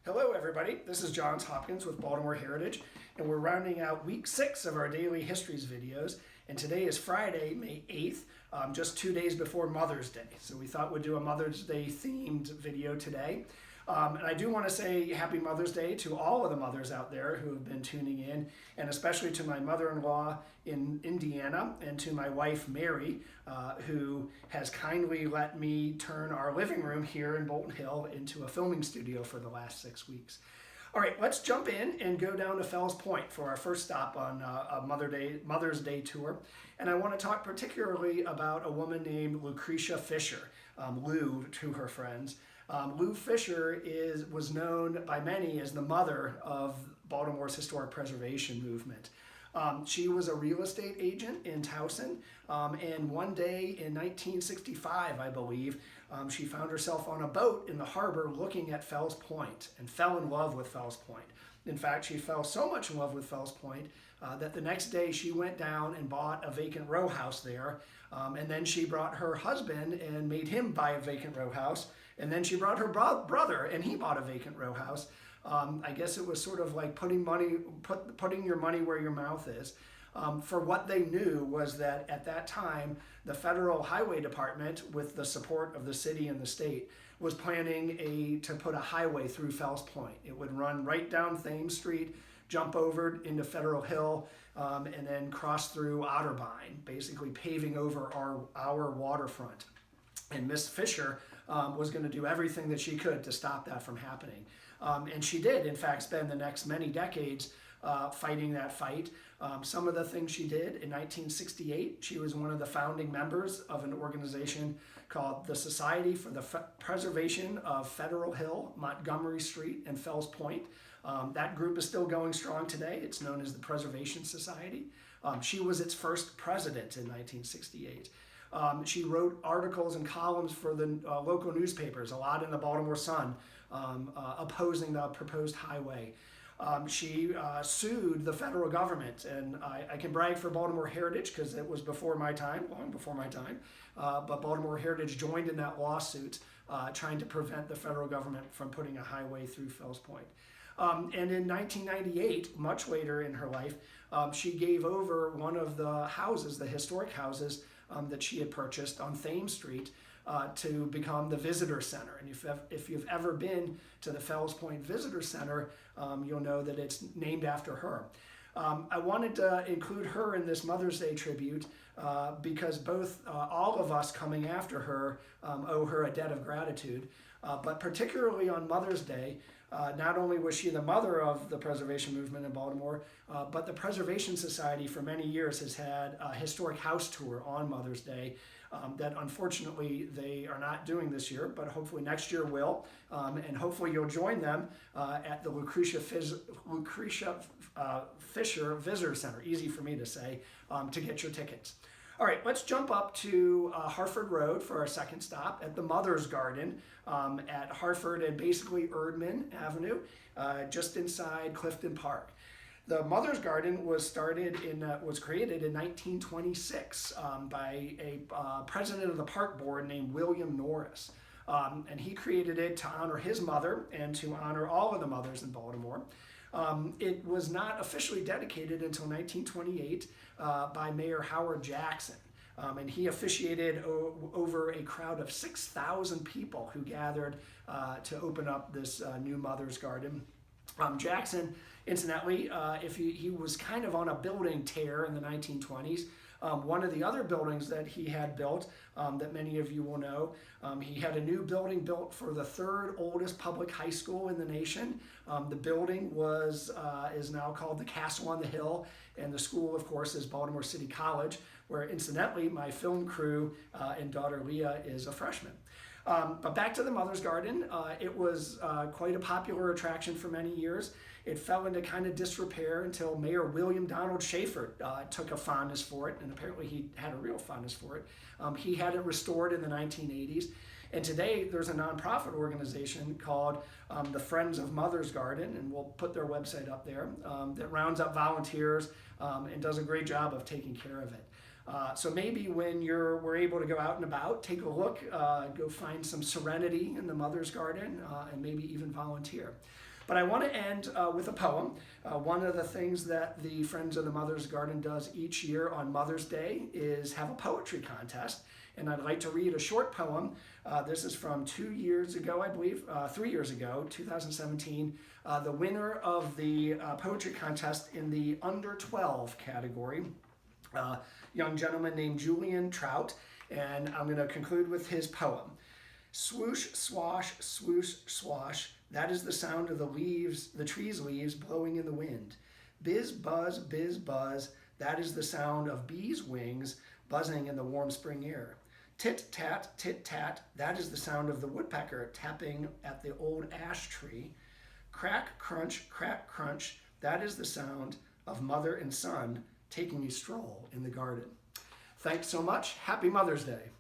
Hello everybody, this is Johns Hopkins with Baltimore Heritage, and we're rounding out week 6 of our daily histories videos, and today is Friday, May 8th, just 2 days before Mother's Day. So we thought we'd do a Mother's Day themed video today. And I do want to say Happy Mother's Day to all of the mothers out there who have been tuning in, and especially to my mother-in-law in Indiana and to my wife Mary, who has kindly let me turn our living room here in Bolton Hill into a filming studio for the last 6 weeks. All right, let's jump in and go down to Fells Point for our first stop on a Mother's Day tour. And I want to talk particularly about a woman named Lucretia Fisher, Lou to her friends. Lou Fisher was known by many as the mother of Baltimore's historic preservation movement. She was a real estate agent in Towson, and one day in 1965, I believe, she found herself on a boat in the harbor looking at Fells Point and fell in love with Fells Point. In fact, she fell so much in love with Fells Point that the next day she went down and bought a vacant row house there, and then she brought her husband and made him buy a vacant row house, and then she brought her brother and he bought a vacant row house. I guess it was sort of like putting your money where your mouth is. For what they knew was that at that time, the Federal Highway Department, with the support of the city and the state, was planning to put a highway through Fells Point. It would run right down Thames Street, jump over into Federal Hill, and then cross through Otterbein, basically paving over our waterfront. And Miss Fisher was going to do everything that she could to stop that from happening. And she did, in fact, spend the next many decades fighting that fight. Some of the things she did in 1968, she was one of the founding members of an organization called the Society for the Preservation of Federal Hill, Montgomery Street, and Fells Point. That group is still going strong today. It's known as the Preservation Society. She was its first president in 1968. She wrote articles and columns for the local newspapers, a lot in the Baltimore Sun, opposing the proposed highway. She sued the federal government, and I can brag for Baltimore Heritage because it was before my time, long before my time, but Baltimore Heritage joined in that lawsuit trying to prevent the federal government from putting a highway through Fells Point. And in 1998, much later in her life, she gave over one of the houses, the historic houses that she had purchased on Thames Street to become the Visitor Center. And if you've ever been to the Fells Point Visitor Center, you'll know that it's named after her. I wanted to include her in this Mother's Day tribute because all of us coming after her owe her a debt of gratitude. But particularly on Mother's Day, not only was she the mother of the preservation movement in Baltimore, but the Preservation Society for many years has had a historic house tour on Mother's Day that unfortunately they are not doing this year, but hopefully next year will. And hopefully you'll join them at the Lucretia Fisher Visitor Center, easy for me to say, to get your tickets. All right, let's jump up to Harford Road for our second stop at the Mother's Garden at Harford and basically Erdman Avenue, just inside Clifton Park. The Mother's Garden was created in 1926 by a president of the park board named William Norris. And he created it to honor his mother and to honor all of the mothers in Baltimore. It was not officially dedicated until 1928 by Mayor Howard Jackson. And he officiated over a crowd of 6,000 people who gathered to open up this new Mother's Garden. Jackson, incidentally, he was kind of on a building tear in the 1920s. One of the other buildings that he had built that many of you will know, he had a new building built for the third oldest public high school in the nation. The building is now called the Castle on the Hill, and the school, of course, is Baltimore City College, where incidentally my film crew and daughter Leah is a freshman. But back to the Mother's Garden, it was quite a popular attraction for many years. It fell into kind of disrepair until Mayor William Donald Schaefer took a fondness for it, and apparently he had a real fondness for it. He had it restored in the 1980s, and today there's a nonprofit organization called the Friends of Mother's Garden, and we'll put their website up there, that rounds up volunteers and does a great job of taking care of it. So maybe when we're able to go out and about, take a look, go find some serenity in the Mother's Garden, and maybe even volunteer. But I want to end with a poem. One of the things that the Friends of the Mother's Garden does each year on Mother's Day is have a poetry contest. And I'd like to read a short poem. This is from 2 years ago, I believe, 3 years ago, 2017. The winner of the poetry contest in the under 12 category, young gentleman named Julian Trout. And I'm going to conclude with his poem. Swoosh, swash, swoosh, swash. That is the sound of the leaves, the tree's leaves blowing in the wind. Biz, buzz, that is the sound of bees' wings buzzing in the warm spring air. Tit, tat, that is the sound of the woodpecker tapping at the old ash tree. Crack, crunch, that is the sound of mother and son taking a stroll in the garden. Thanks so much. Happy Mother's Day.